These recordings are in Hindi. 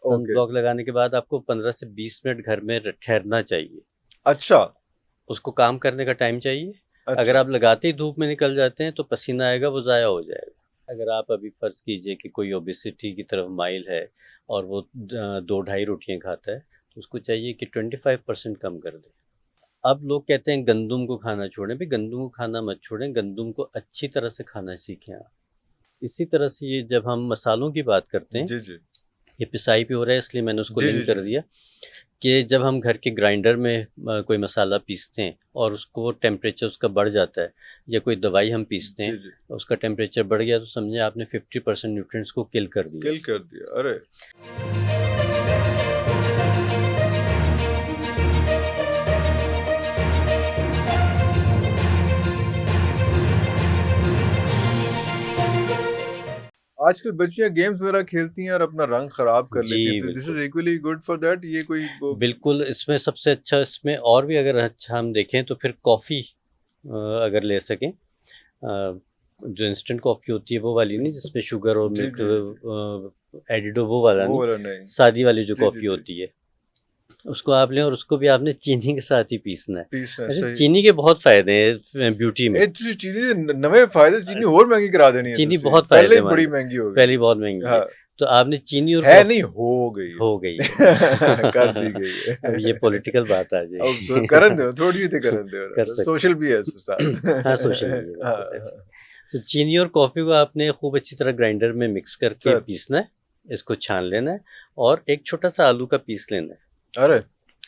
सन ओके। ब्लॉक लगाने के बाद आपको 15 से 20 मिनट घर में ठहरना चाहिए। अच्छा। उसको काम करने का टाइम चाहिए। अच्छा। अगर आप लगाते ही धूप में निकल जाते हैं तो पसीना आएगा, वो ज़ाया हो जाएगा। अगर आप अभी फ़र्ज़ कीजिए कि कोई ओबेसिटी की तरफ माइल है और वो 2 ढाई रोटियां खाता है, तो उसको चाहिए कि 25% कम कर दे। अब लोग कहते हैं गंदुम को खाना छोड़ें, भाई गंदुम को खाना मत छोड़ें, गंदुम को अच्छी तरह से खाना सीखें आप। इसी तरह से ये जब हम मसालों की बात करते हैं, जी जी ये पिसाई पे हो रहा है इसलिए मैंने उसको जी जी लिंक जी कर दिया कि जब हम घर के ग्राइंडर में कोई मसाला पीसते हैं और उसको टेम्परेचर उसका बढ़ जाता है, या कोई दवाई हम पीसते जी हैं, जी। उसका टेम्परेचर बढ़ गया, तो समझे आपने 50% न्यूट्रिएंट्स को किल कर दिया। किल कर दिया। अरे। आजकल बच्चियां गेम्स वगैरह खेलती हैं और अपना रंग खराब कर जी लेती हैं, तो दिस बिल्कुल। Is equally good for that. ये कोई वो। बिल्कुल, इसमें सबसे अच्छा, इसमें और भी अगर अच्छा हम देखें तो फिर कॉफ़ी अगर ले सकें, जो इंस्टेंट कॉफ़ी होती है वो वाली नहीं जिसमें शुगर और जी मिल्क जी। एडिड हो, वो वाला वो नहीं, वाला नहीं। सादी वाली जो जी जी कॉफ़ी जी। होती है, उसको आप लें और उसको भी आपने चीनी के साथ ही पीसना है। पीस है ऐसे सही। चीनी के बहुत फ़ायदे हैं ब्यूटी में। ए तुझे चीनी दे नवे फायदे, चीनी और महंगी करा देनी है चीनी तुझसे, बहुत पहले ही फ़ायदेमंद बड़ी है, महंगी हो गई पहली है। बहुत महंगी है। हाँ। तो आपने चीनी और है नहीं, कॉफ़ी हो गई है। हो गई है। कर दी गई अब ये है। पॉलिटिकल बात आ अब जाएगी। करन दो, थोड़ी ही करन कर दो, सकते सोशल भी है इसके हैं। साथ। हाँ, सोशल भी है हाँ, बिल्कुल ऐसे। हाँ। तो चीनी और कॉफ़ी को आपने खूब अच्छी तरह ग्राइंडर में मिक्स करके सर। पीसना है, इसको छान लेना है, और एक छोटा-सा आलू का पीस लेना है। अरे।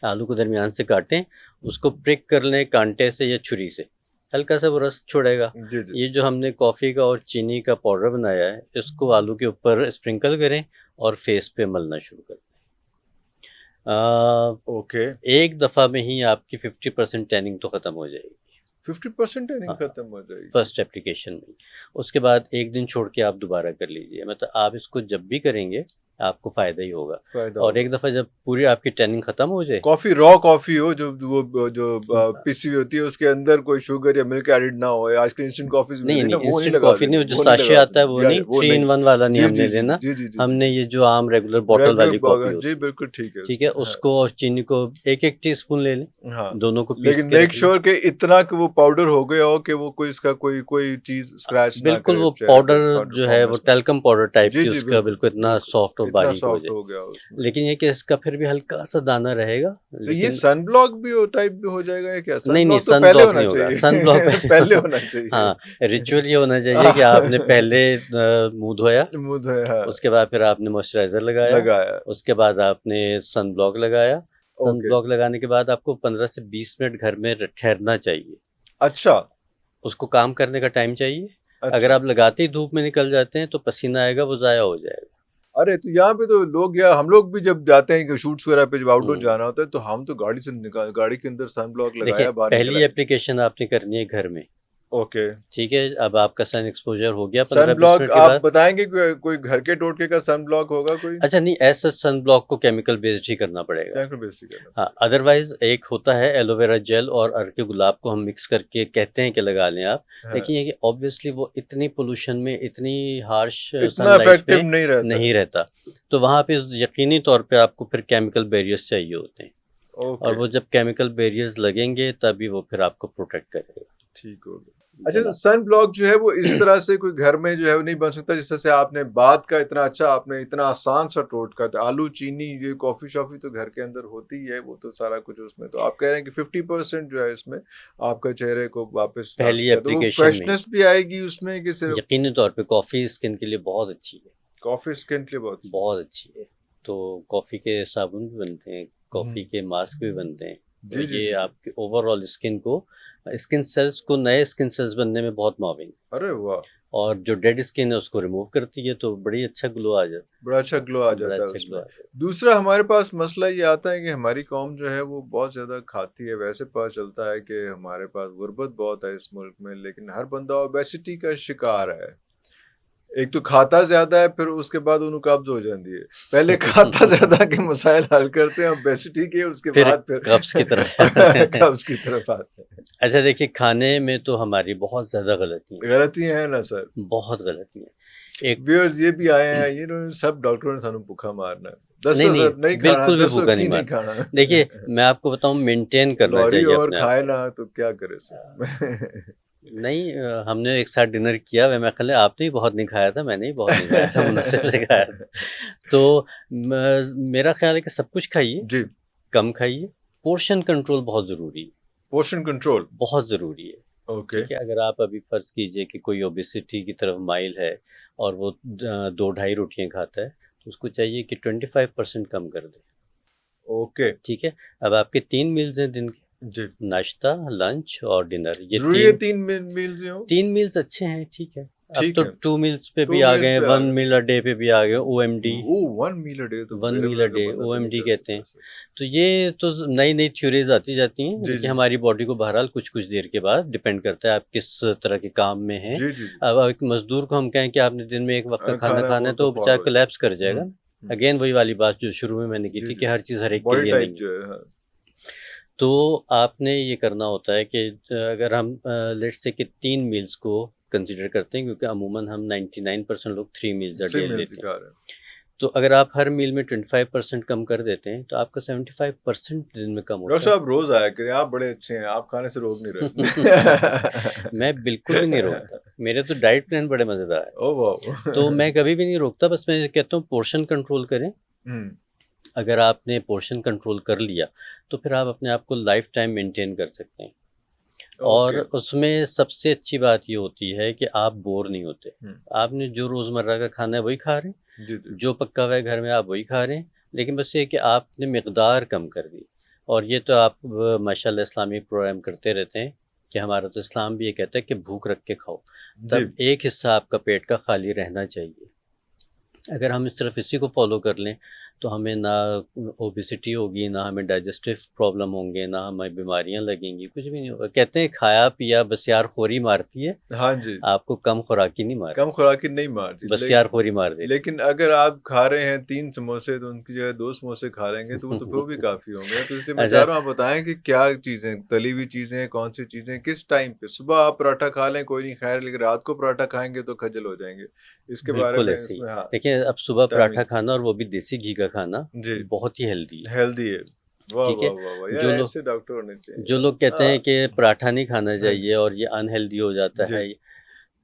आलू को दरमियान से काटें, उसको प्रिक कर लें कांटे से या छुरी से, हल्का सा वो रस छोड़ेगा। जी जी। ये जो हमने कॉफ़ी का और चीनी का पाउडर बनाया है, इसको आलू के ऊपर स्प्रिंकल करें और फेस पे मलना शुरू कर दें। ओके। एक दफ़ा में ही आपकी 50% टैनिंग तो ख़त्म हो जाएगी। 50% टैनिंग हाँ, खत्म हो जाएगी। फर्स्ट एप्लीकेशन में। उसके बाद एक दिन छोड़ के आप दोबारा कर लीजिए, मतलब आप इसको जब भी करेंगे आपको फ़ायदा ही होगा। फायदा और एक होगा। दफ़ा जब पूरी आपकी टैनिंग ख़त्म हो जाए, कॉफी, रॉ कॉफी हो, जो वो जो पिसी हुई होती है, उसके अंदर कोई शुगर या मिल्क एडिड ना हो। आजकल इंस्टेंट कॉफीज मिल नहीं, रही है ना, नहीं, वो नहीं इंस्टेंट लगा कॉफ़ी नहीं, देनी, वो जो वो नहीं साशे लगा आता है वो देनी, नहीं, वो 3 इन नहीं। 1 वाला नहीं जी हमने जी जी लेना। जी जी जी जी हमने जी। ये जो आम रेगुलर बॉटल वाली कॉफ़ी जी होती है, बिल्कुल ठीक है ठीक है, उसमें। हाँ। उसको और चीनी को 1-1 टीस्पून ले लें, हाँ। दोनों को पीस लेकिन के मेक रख लें। श्योर कि इतना कि वो पाउडर हो गया हो कि वो कोई इसका कोई कोई चीज स्क्रैच ना बिल्कुल, करे वो चेहरे पे, पाउडर पाउडर जो है वो फॉर्मेशन ना टैल्कम पाउडर टाइप करे। जी की जी उसका बिल्कुल बिल्कुल इतना बिल्कुल। सॉफ्ट और इतना बारीक हो सॉफ्ट जाए। हो गया उसमें। लेकिन ये कि इसका फिर भी हल्का-सा दाना रहेगा, तो ये लेकिन सन ब्लॉक भी हो टाइप भी हो जाएगा या क्या? सन नहीं, नहीं, ब्लॉक तो सन पहले ब्लॉक होना नहीं होगा। सन ब्लॉक चाहिए। पहले होना चाहिए। हाँ, रिचुअल ये होना चाहिए कि आपने पहले मुँह धोया, मुंह धोया, हाँ। उसके बाद फिर आपने मॉइस्चराइज़र लगाया, लगाया। उसके बाद आपने सन ब्लॉक लगाया। सन ओके। ब्लॉक लगाने के बाद आपको 15 से 20 मिनट घर में ठहरना चाहिए। अच्छा। उसको काम करने का टाइम चाहिए। अगर अच्छा। आप लगाते ही धूप में निकल जाते हैं तो पसीना आएगा, वो ज़ाया हो जाएगा। अरे तो यहाँ पे तो लोग, या हम लोग भी जब जाते हैं शूट्स वगैरह पे, जब आउटडोर हुँ। जाना होता है, तो हम तो गाड़ी से निकाल, गाड़ी के अंदर सन ब्लॉक देखिए, लगाया, बाहर निकल पहली आए। एप्लीकेशन आपने करनी है घर में, ओके। ठीक है? अब आपका सन एक्सपोज़र हो गया सन 15-20 ब्लॉक मिनट के आप बाद। बताएंगे, कोई घर के टोटके का सन ब्लॉक होगा कोई? अच्छा नहीं, एज़ सच सन ब्लॉक को केमिकल बेस्ड ही करना पड़ेगा। कैसे बेसिक करना हाँ, पड़ेगा? अदरवाइज़ एक होता है एलोवेरा जेल और अर्के गुलाब को हम मिक्स करके कहते हैं कि लगा लें आप। हाँ। लेकिन ये कि ऑब्वियसली वो इतनी पॉल्यूशन में, इतनी हार्श इतना सनलाइट इफेक्टिव में नहीं रहता है। नहीं रहता। तो वहाँ पे यकीनी तौर पे आपको फिर केमिकल बैरियर्स चाहिए होते हैं, और ओके। वो जब केमिकल बैरियर्स लगेंगे तभी वो फिर आपको प्रोटेक्ट करेगा। ठीक हो गया। अच्छा, तो सन ब्लॉक जो है वो इस तरह से कोई घर में जो है वो नहीं बन सकता, जिस तरह से आपने बात का इतना अच्छा, आपने इतना आसान सा टोटका था। आलू, चीनी, ये कॉफी शॉफी तो घर के अंदर होती ही है, वो तो सारा कुछ उसमें। तो आप कह रहे हैं कि 50% जो है इसमें आपका चेहरे को वापस ला पहली सकता है, तो वो एप्लीकेशन में ही फ्रेशनेस भी आएगी उसमें कि सिर्फ? यकीनी तौर पे कॉफ़ी स्किन के लिए बहुत अच्छी है, कॉफी स्किन के लिए बहुत? बहुत अच्छी है। तो कॉफ़ी के साबुन भी बनते हैं, कॉफ़ी के मास्क भी बनते हैं। तो जी जी ये जी। आपके ओवरऑल स्किन को, स्किन सेल्स को, नए स्किन सेल्स बनने में बहुत मुआविन, अरे वाह। और जो डेड स्किन है उसको रिमूव करती है, तो बड़ी अच्छा ग्लो आ जाता बड़ा अच्छा ग्लो आ है, बड़ा जाता है अच्छा ग्लो उसमें। आ जाता है। दूसरा हमारे पास मसला ये आता है कि हमारी कौम जो है वो बहुत ज़्यादा खाती है। वैसे पता चलता है कि हमारे पास गुर्बत बहुत है इस मुल्क में, लेकिन हर बंदा ओबेसिटी का शिकार है। एक तो खाता ज़्यादा है, फिर उसके बाद उन्हें कब्ज़ हो जाती है। पहले खाता ज़्यादा के मसाइल हल करते हैं ओबेसिटी के, उसके फिर बाद फिर कब्ज़ की तरफ। कब्ज़ की तरफ आते हैं। अच्छा देखिए, खाने में तो हमारी बहुत ज़्यादा गलतियाँ हैं, गलतियाँ हैं ना सर? बहुत गलतियाँ हैं। एक व्यूअर्स ये भी आए हैं, ये सब डॉक्टरों ने सानू भूखा मारना है, दसो नहीं सर नहीं खाना, बिल्कुल भी दसो भूखा नहीं की नहीं मार। खाना। देखिए मैं आपको बताऊं, मेंटेन करना लॉरी चाहिए और अपने आप खाए को। ना तो क्या करे सर। नहीं हमने एक साथ डिनर किया, वह मैं ख्याल है आपने ही बहुत नहीं खाया था, मैंने ही बहुत नहीं खाया था, मुनासिब से खाया था। तो मेरा ख्याल है कि सब कुछ खाइए, जी, कम खाइए, पोर्शन कंट्रोल बहुत ज़रूरी है, पोर्शन कंट्रोल, बहुत ज़रूरी है। ओके, ठीक है, अगर आप अभी फ़र्ज़ कीजिए कि कोई ओबेसिटी की तरफ माइल है और वो 2 ढाई रोटियां खाता है, तो उसको चाहिए कि 25% कम कर दे। ओके, ठीक है, अब आपके 3 मील्स हैं दिन के, जी, नाश्ता, लंच और डिनर, ये जरूरी है तीन 3 मील्स ही हो? 3 मील्स अच्छे हैं, ठीक है। अब ठीक तो है, 2 मील्स पे भी 2 आ मील्स गए, पे आ 1 मील अ डे पे भी आ गए, OMD, वो 1 मील अ डे तो 1 मील अ मेरे डे, का बंदा तो नहीं OMD कर कहते हैं। सकता सर। तो ये तो नई नई थ्योरीज आती जाती हैं जी कि जी हमारी बॉडी को बहरहाल कुछ कुछ देर के बाद डिपेंड करता है आप किस तरह के काम में हैं। जी जी जी, अब एक मजदूर को हम कहें कि आपने दिन में एक वक्त का खाना खाना खाना वो है, तो तो फॉलो बेचारा हो कोलैप्स जाएगा। कर जाएगा ना। अगेन वही वाली बात जो शुरू में मैंने की जी थी जी कि हर जी, चीज़ हर एक के बॉडी लिए टाइप नहीं है। जो है, हाँ। तो आपने ये करना होता है कि अगर हम लेट्स से कि 3 मील्स को कंसिडर करते हैं, क्योंकि अमूमन हम 99% लोग 3 meals a three day meals लेते हैं। सिखा रहे हैं। तो अगर आप हर मील में 25% कम कर देते हैं तो आपका 75% दिन में कम डॉक्टर होता साहब रोज आया करें, आप बड़े अच्छे हैं, आप खाने से रोक नहीं है। रहे। मैं बिल्कुल भी नहीं रोकता, मेरे तो डाइट प्लान बड़े मज़ेदार है। ओ वाह। तो मैं कभी भी नहीं रोकता, बस मैं कहता हूँ पोर्शन कंट्रोल करें। हम्म, अगर आपने पोर्शन कंट्रोल कर लिया तो फिर आप अपने आप को लाइफ टाइम मेंटेन कर सकते हैं। और ओके, उसमें सबसे अच्छी बात ये होती है कि आप बोर नहीं होते। आपने जो रोज़मर्रा का खाना है वही खा रहे हैं, जी जी, जो पका हुआ है घर में आप वही खा रहे हैं, लेकिन बस ये कि आपने मिकदार कम कर दी। और ये तो आप माशाल्लाह इस्लामी प्रोग्राम करते रहते हैं कि हमारा तो इस्लाम भी ये कहता है कि भूख रख के खाओ, जी, तब एक हिस्सा आपका पेट का खाली रहना चाहिए। अगर हम सिर्फ इसी को फॉलो कर लें तो हमें ना ओबेसिटी होगी, ना हमें डाइजेस्टिव प्रॉब्लम होंगे, ना हमें बीमारियां लगेंगी, कुछ भी नहीं होगा। कहते हैं खाया पिया बसियारखोरी मारती है, हाँ जी, आपको कम खुराकी नहीं कम मारेगी, खुराकी नहीं मारती, बसियारखोरी मार देती लेकिन अगर आप खा रहे हैं 3 समोसे तो उनकी जगह 2 समोसे खा लेंगे तो वो तो फिर भी है। काफी होंगे। तो इसलिए मैं चाह अच्छा, रहा हूँ आप बताएं कि क्या चीजें, तली हुई चीजें, कौन सी चीजें, किस टाइम पे। सुबह आप पराठा खा लें कोई नहीं खैर, लेकिन रात को पराठा खाएंगे तो खजल हो जाएंगे। इसके बारे बिल्कुल में ऐसे ही। इसमें, हाँ, देखिए अब सुबह पराठा टाइमिंग, खाना और वो भी देसी घी का खाना जी, बहुत ही हेल्दी है। हेल्दी है। वाह ठीक वाह है, वाह वाह यार, जो लोग ऐसे डॉक्टर होने चाहिए जो यार। लोग कहते हैं हाँ, कि पराठा नहीं खाना हाँ जी, चाहिए और ये अनहेल्दी हो जाता जी, है,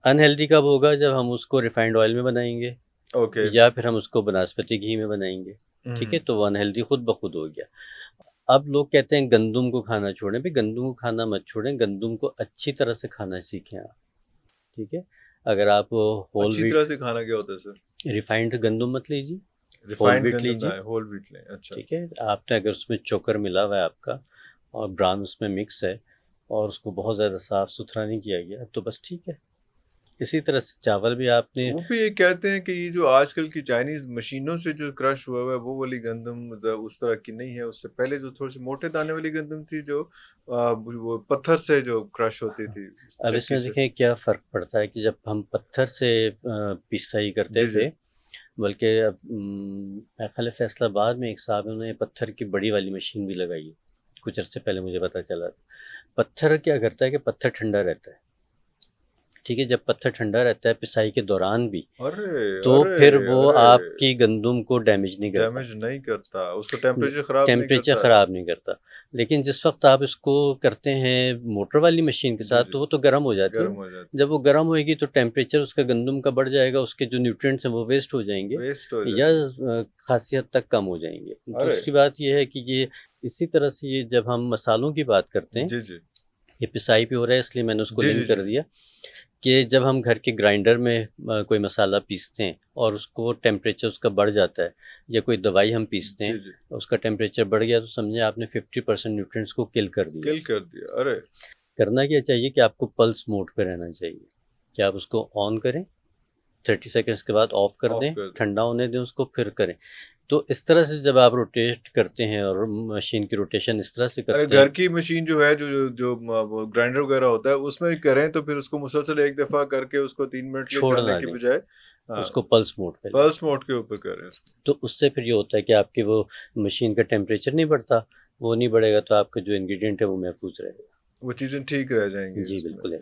अनहेल्दी कब होगा जब हम उसको रिफाइंड ऑयल में बनाएंगे ओके, या फिर हम उसको बनस्पति घी में बनाएंगे। ठीक है, तो वो अनहेल्दी खुद ब खुद हो गया। अब लोग कहते हैं गंदुम को खाना छोड़ें, भाई गंदुम को खाना मत छोड़ें, गंदुम को अच्छी तरह से खाना सीखें आप। ठीक है, अगर आप होल अच्छी व्हीट, तरह से खाना क्या होता है सर? रिफाइंड गंदुम मत लीजिए, होल रिफाइंड व्हीट गंदम ना लीजिए। है, होल व्हीट लें, अच्छा, ठीक है, आपने अगर उसमें चोकर मिला हुआ है आपका और ब्रान उसमें मिक्स है और उसको बहुत ज़्यादा साफ़ सुथरा नहीं किया गया तो बस ठीक है। इसी तरह से चावल भी आपने, वो भी ये कहते हैं कि ये जो आजकल की चाइनीज मशीनों से जो क्रश हुआ हुआ है वो वाली गंदम उस तरह की नहीं है। उससे पहले जो थोड़ी सी मोटे दाने वाली गंदम थी जो वो पत्थर से जो क्रश होती थी, अब चक्की इसमें से। देखें क्या फ़र्क पड़ता है कि जब हम पत्थर से पिसाई करते जी जी, थे, बल्कि अब मेरे ख्याल है फैसलाबाद में एक साहब है, उन्होंने पत्थर की बड़ी वाली मशीन भी लगाई है, कुछ अर्से पहले मुझे पता चला। पत्थर क्या करता है कि पत्थर ठंडा रहता है। ठीक है, जब पत्थर ठंडा रहता है पिसाई के दौरान भी, अरे तो अरे फिर वो अरे, आपकी गंदुम को डैमेज नहीं करता, डैमेज नहीं करता, उसको टेम्परेचर खराब नहीं टेम्परेचर करता है। ख़राब नहीं करता। लेकिन जिस वक्त आप इसको करते हैं मोटर वाली मशीन के जी साथ जी, तो वो तो गर्म हो जाती है गर्म ना। हो जाती जब वो गर्म होएगी तो टेम्परेचर उसका गंदुम का बढ़ जाएगा, उसके जो न्यूट्रिएंट्स हैं वो वेस्ट हो है, जाएंगे वेस्ट हो या जाएंगे। खासी हद तक कम हो जाएंगे। अरे, दूसरी बात ये है कि ये इसी तरह से, ये जब हम मसालों की बात करते हैं, जी जी, ये पिसाई पे हो रहा है इसलिए मैंने उसको जी जी लिंक जी कर दिया कि जब हम घर के ग्राइंडर में कोई मसाला पीसते हैं और उसको टेम्परेचर उसका बढ़ जाता है, या कोई दवाई हम पीसते जी हैं जी, उसका टेम्परेचर बढ़ गया, तो समझे आपने 50% न्यूट्रिएंट्स को किल कर दिया। किल कर दिया, अरे, करना क्या चाहिए कि आपको पल्स मोड पे रहना चाहिए, कि आप उसको ऑन करें, 30 सेकेंड्स के बाद ऑफ कर ऑफ दें, कर दे। ठंडा होने दें उसको, फिर करें। तो इस तरह से जब आप रोटेट करते हैं और मशीन की रोटेशन इस तरह से अगर करते घर हैं, की मशीन जो है, वो ग्राइंडर वगैरह होता है उसमें भी करें तो फिर उसको मुसलसल एक दफा करके उसको 3 मिनट के लिए छोड़ चलने ना की दें, बजाय, हाँ, उसको पल्स मोड पे लें। पल्स मोड के ऊपर करें उसको। तो उससे फिर ये होता है कि आपकी वो मशीन का टेम्परेचर नहीं बढ़ता, वो नहीं बढ़ेगा तो आपका जो इंग्रेडिएंट है वो महफूज रहेगा। वो चीज़ें ठीक रह जाएंगी जी उसमें। बिल्कुल है।